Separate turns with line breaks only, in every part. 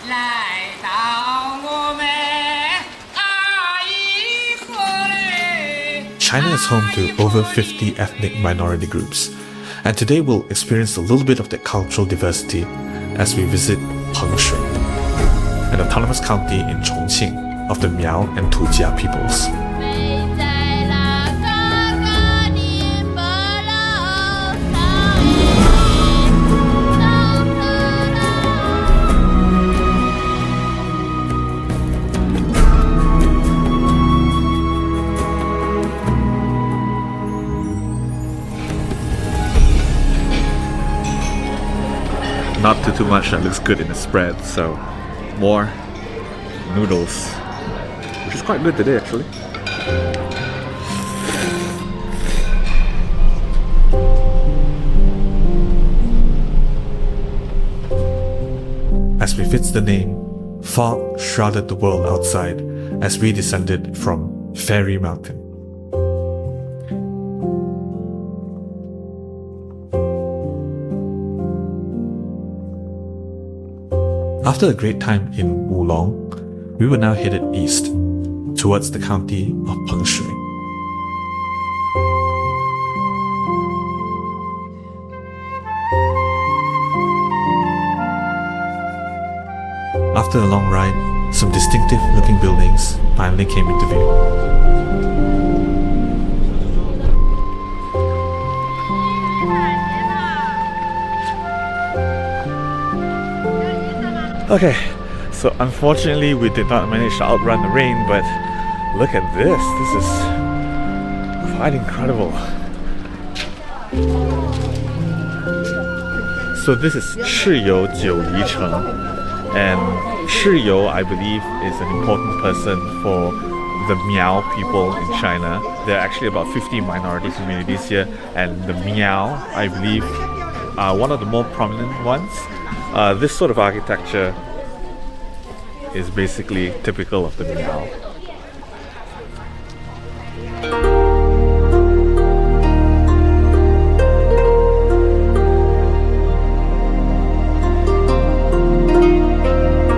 来到我们阿姨河嘞。
China is home to over 50 ethnic minority groups, and today we'll experience a little bit of that cultural diversity as we visit Pengshui, an autonomous county in Chongqing of the Miao and Tujia peoples. Not too much that looks good in the spread, so more noodles, which is quite good today actually. As befits the name, fog shrouded the world outside as we descended from Fairy Mountain. After a great time in Wulong, we were now headed east, towards the county of Pengshui. After a long ride, some distinctive looking buildings finally came into view. Okay, so unfortunately we did not manage to outrun the rain, but look at this. This is quite incredible. So this is Chiyou Jiuli City, and Chiyou, I believe, is an important person for the Miao people in China. There are actually about 50 minority communities here, and the Miao, I believe, are one of the more prominent ones. This sort of architecture is basically typical of the Miao.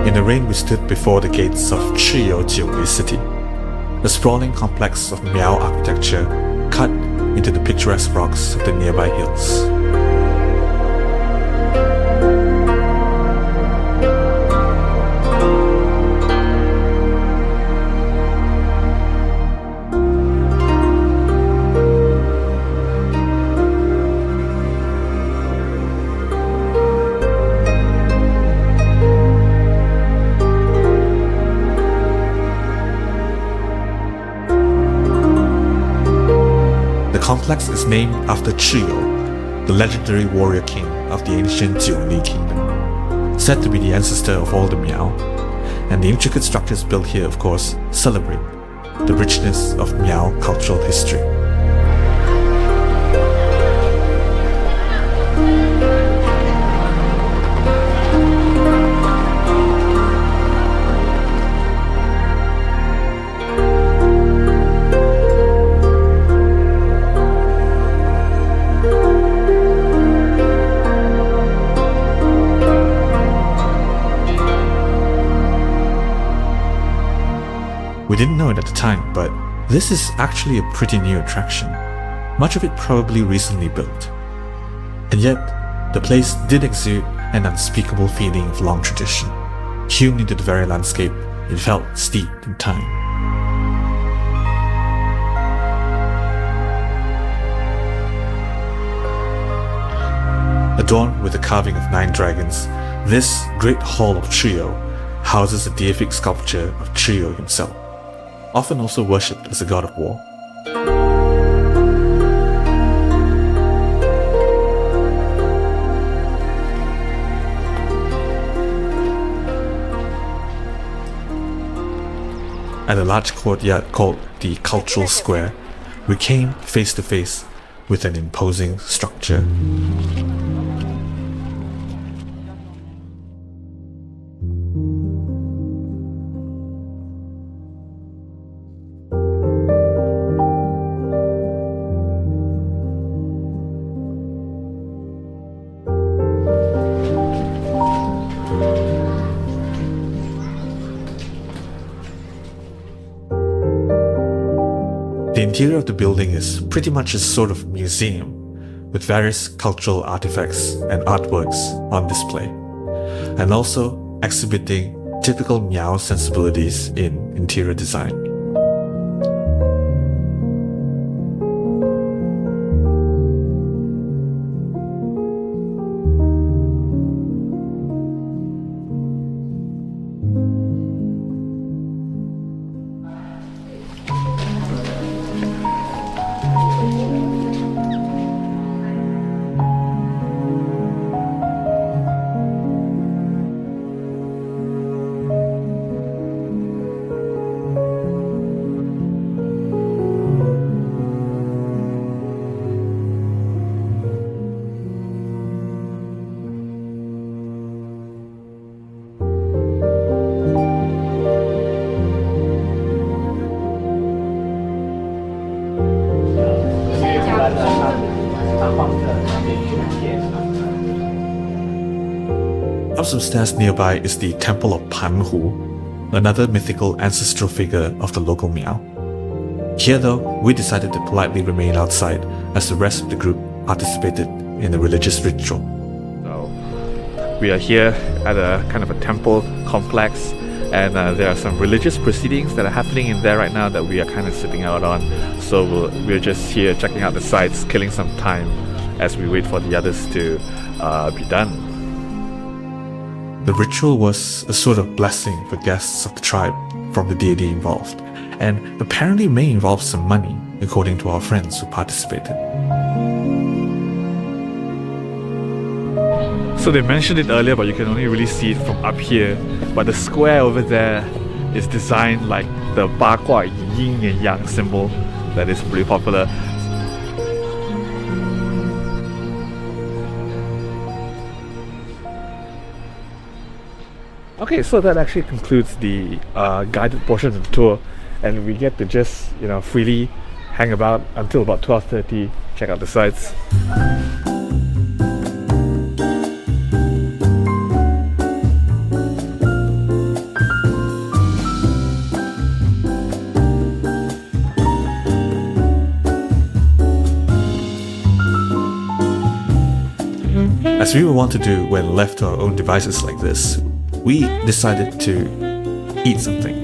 In the rain, we stood before the gates of Chiyou Jiuli City, a sprawling complex of Miao architecture cut into the picturesque rocks of the nearby hills. The complex is named after Chiyou, the legendary warrior king of the ancient Jiuli kingdom, said to be the ancestor of all the Miao, and the intricate structures built here, of course, celebrate the richness of Miao cultural history. We didn't know it at the time, but this is actually a pretty new attraction, much of it probably recently built. And yet, the place did exude an unspeakable feeling of long tradition. Hewn into the very landscape, it felt steeped in time. Adorned with a carving of 9 dragons, this great hall of Chiyou houses a deific sculpture of Chiyou himself, often also worshipped as a god of war. At a large courtyard called the Cultural Square, we came face to face with an imposing structure. interior of the building is pretty much a sort of museum with various cultural artifacts and artworks on display, and also exhibiting typical Miao sensibilities in interior design. Up some stairs nearby is the Temple of Panhu, another mythical ancestral figure of the local Miao. Here though, we decided to politely remain outside as the rest of the group participated in a religious ritual. So, we are here at a kind of a temple complex, and there are some religious proceedings that are happening in there right now that we are kind of sitting out on. So we're just here checking out the sights, killing some time as we wait for the others to be done. The ritual was a sort of blessing for guests of the tribe from the deity involved, and apparently may involve some money, according to our friends who participated. So they mentioned it earlier, but you can only really see it from up here. But the square over there is designed like the Bagua yin and yang symbol that is pretty popular. Okay, so that actually concludes the guided portion of the tour, and we get to just, freely hang about until about 12:30, check out the sights. As we were wont to do when left to our own devices like this, we decided to eat something.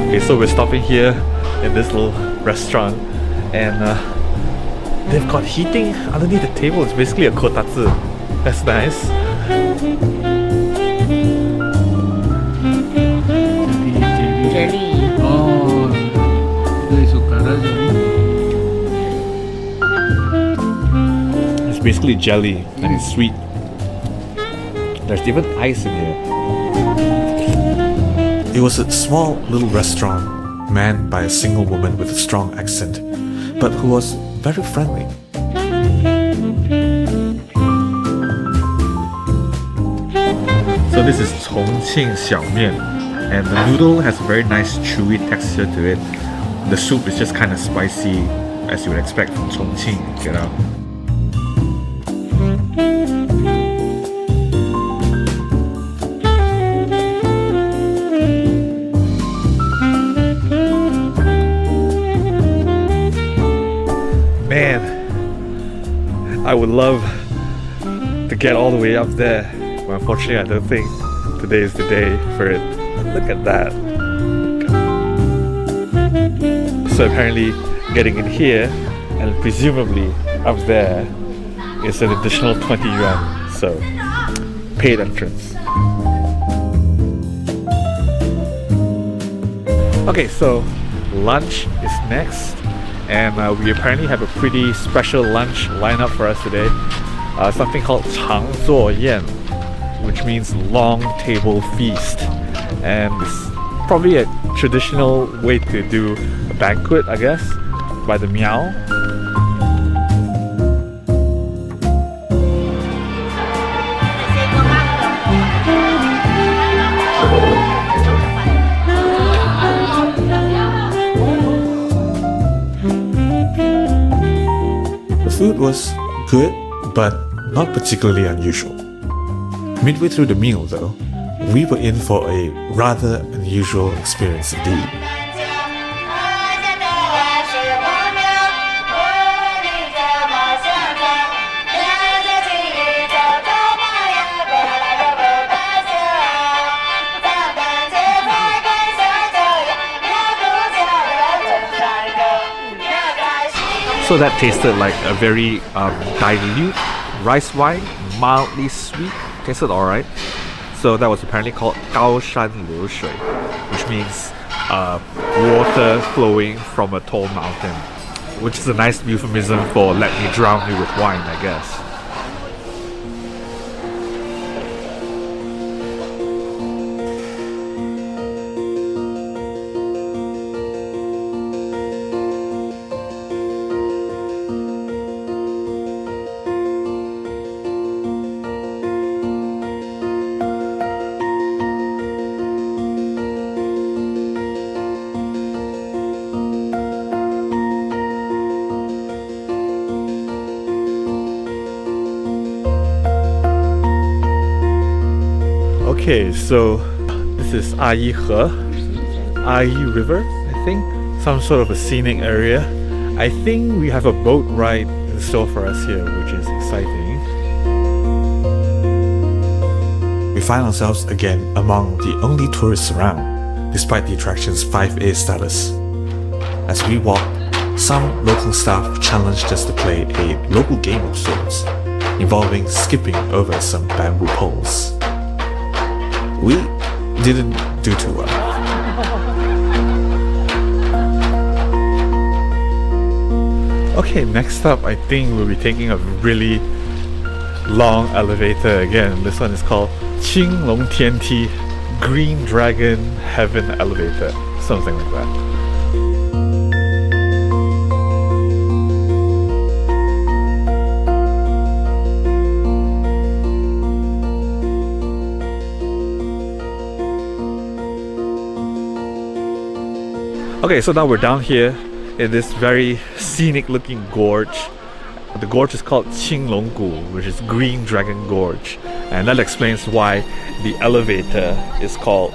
Okay, so we're stopping here in this little restaurant, and they've got heating underneath the table. It's basically a kotatsu. That's nice.
Jelly. Oh, itu sukara jelly.
It's basically jelly and it's sweet. There's even ice in here. It was a small little restaurant manned by a single woman with a strong accent, but who was very friendly. So this is Chongqing xiaomian, and the noodle has a very nice chewy texture to it. The soup is just kind of spicy, as you would expect from Chongqing, Man, I would love to get all the way up there, but unfortunately I don't think today is the day for it. Look at that. So apparently getting in here and presumably up there is an additional 20 yuan, so paid entrance. Okay, so lunch is next, and we apparently have a pretty special lunch lineup for us today. Something called 长座宴, which means long table feast, and it's probably a traditional way to do a banquet, I guess, by the Miao. The food was good, but not particularly unusual. Midway through the meal though, we were in for a rather unusual experience indeed. So that tasted like a very dilute rice wine, mildly sweet, tasted alright. So that was apparently called 高山流水, which means water flowing from a tall mountain, which is a nice euphemism for let me drown you with wine, I guess. Okay, so this is Ayi River, I think. Some sort of a scenic area. I think we have a boat ride in store for us here, which is exciting. We find ourselves again among the only tourists around, despite the attraction's 5A status. As we walked, some local staff challenged us to play a local game of sorts, involving skipping over some bamboo poles. We didn't do too well. Okay, next up I think we'll be taking a really long elevator again. This one is called Qinglong Tianti Green Dragon Heaven Elevator, something like that. Okay, so now we're down here in this very scenic looking gorge. The gorge is called Qinglonggu, which is Green Dragon Gorge, and that explains why the elevator is called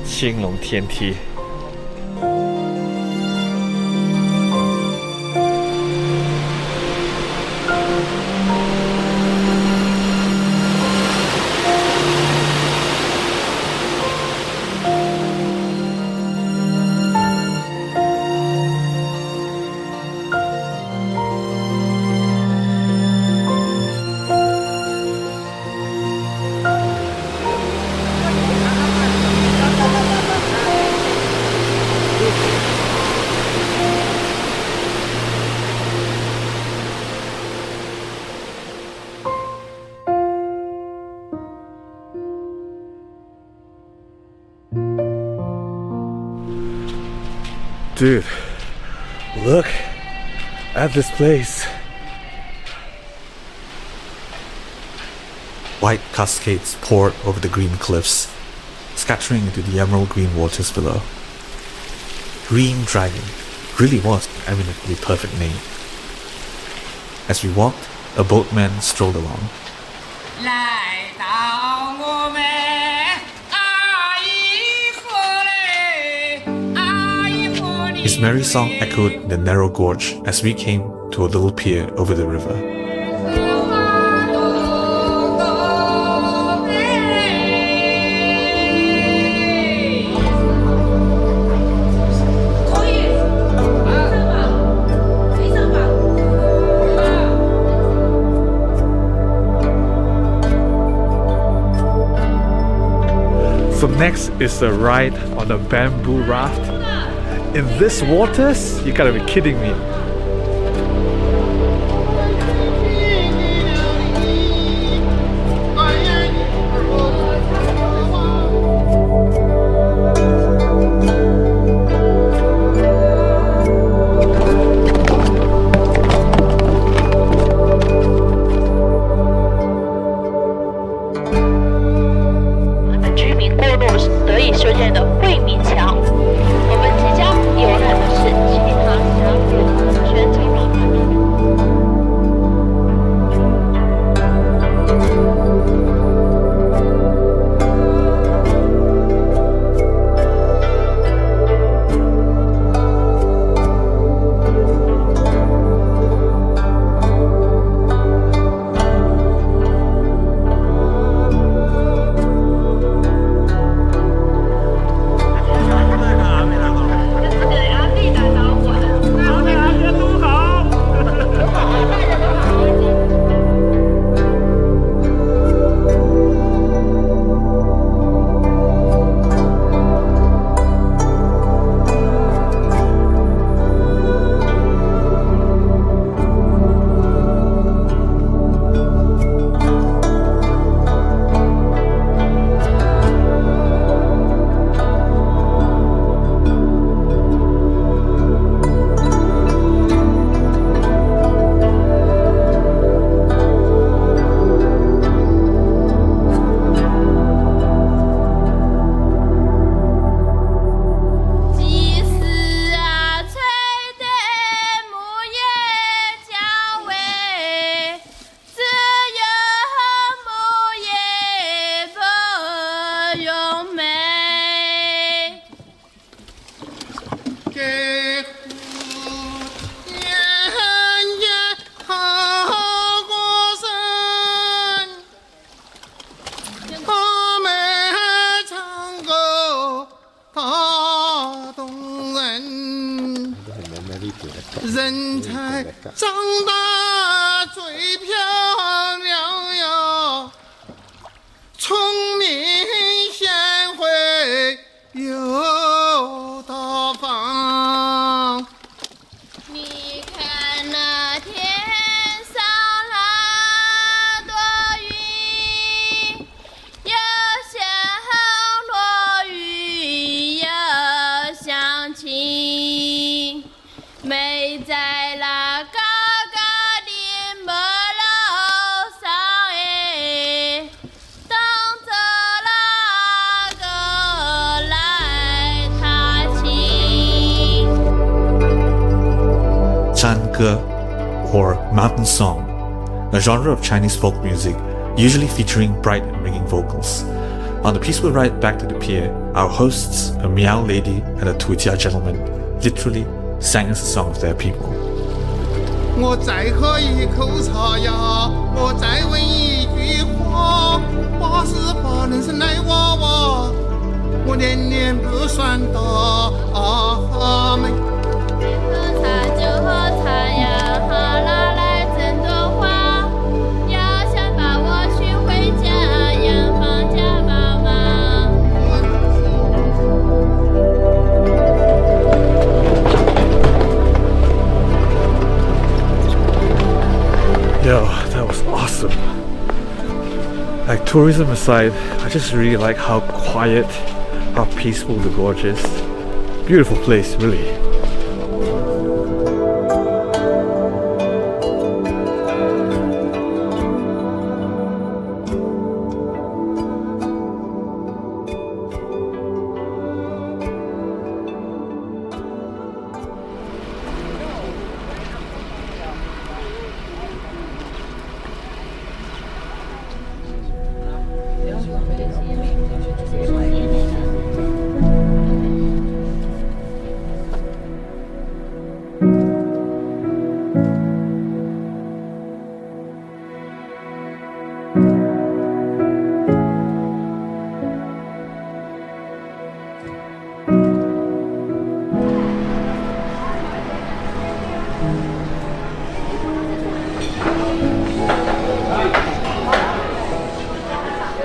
Qinglong Tianti. Dude, look at this place. White cascades poured over the green cliffs, scattering into the emerald green waters below. Green Dragon really was an eminently perfect name. As we walked, a boatman strolled along. His merry song echoed in the narrow gorge as we came to a little pier over the river. So next is a ride on a bamboo raft. In this waters? You gotta be kidding me.
长得最漂亮呀，聪明贤惠又大方。
你看那天上那朵云，又像落雨又像晴，美在那高高的木楼上哎，等着那个来踏青。
Shan Ge, or mountain song, a genre of Chinese folk music usually featuring bright and ringing vocals. On the peaceful ride back to the pier, our hosts, a Miao lady and a Tujia gentleman, literally sang us a song of their people.
我再喝一口茶呀，我再问一句话，88人生来娃娃，我年年不算大美。
喝茶就喝茶呀，哈拿来真多花，要想把我娶回家，洋房家妈妈。
Yo, that was awesome. Like, tourism aside, I just really like how quiet, how peaceful the gorge is. Beautiful place, really.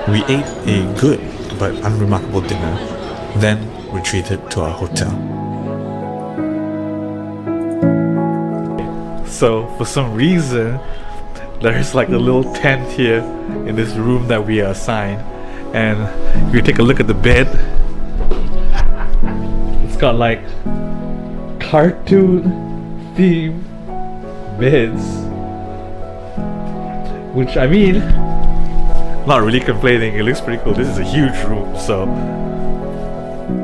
We ate a good but unremarkable dinner, then retreated to our hotel. So, for some reason, there's like a little tent here in this room that we are assigned. And if you take a look at the bed, it's got like cartoon themed beds. Which, I mean, not really complaining, it looks pretty cool. This is a huge room, so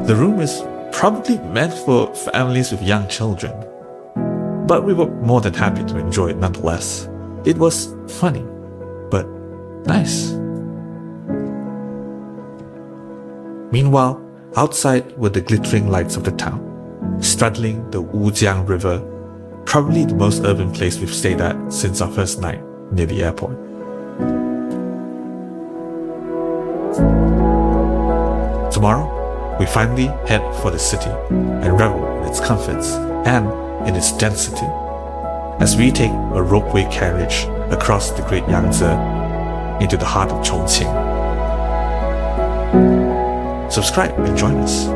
the room is probably meant for families with young children, but we were more than happy to enjoy it nonetheless. It was funny, but nice. Meanwhile, outside were the glittering lights of the town, straddling the Wujiang River, probably the most urban place we've stayed at since our first night near the airport. Tomorrow, we finally head for the city and revel in its comforts and in its density as we take a ropeway carriage across the Great Yangtze into the heart of Chongqing. Subscribe and join us.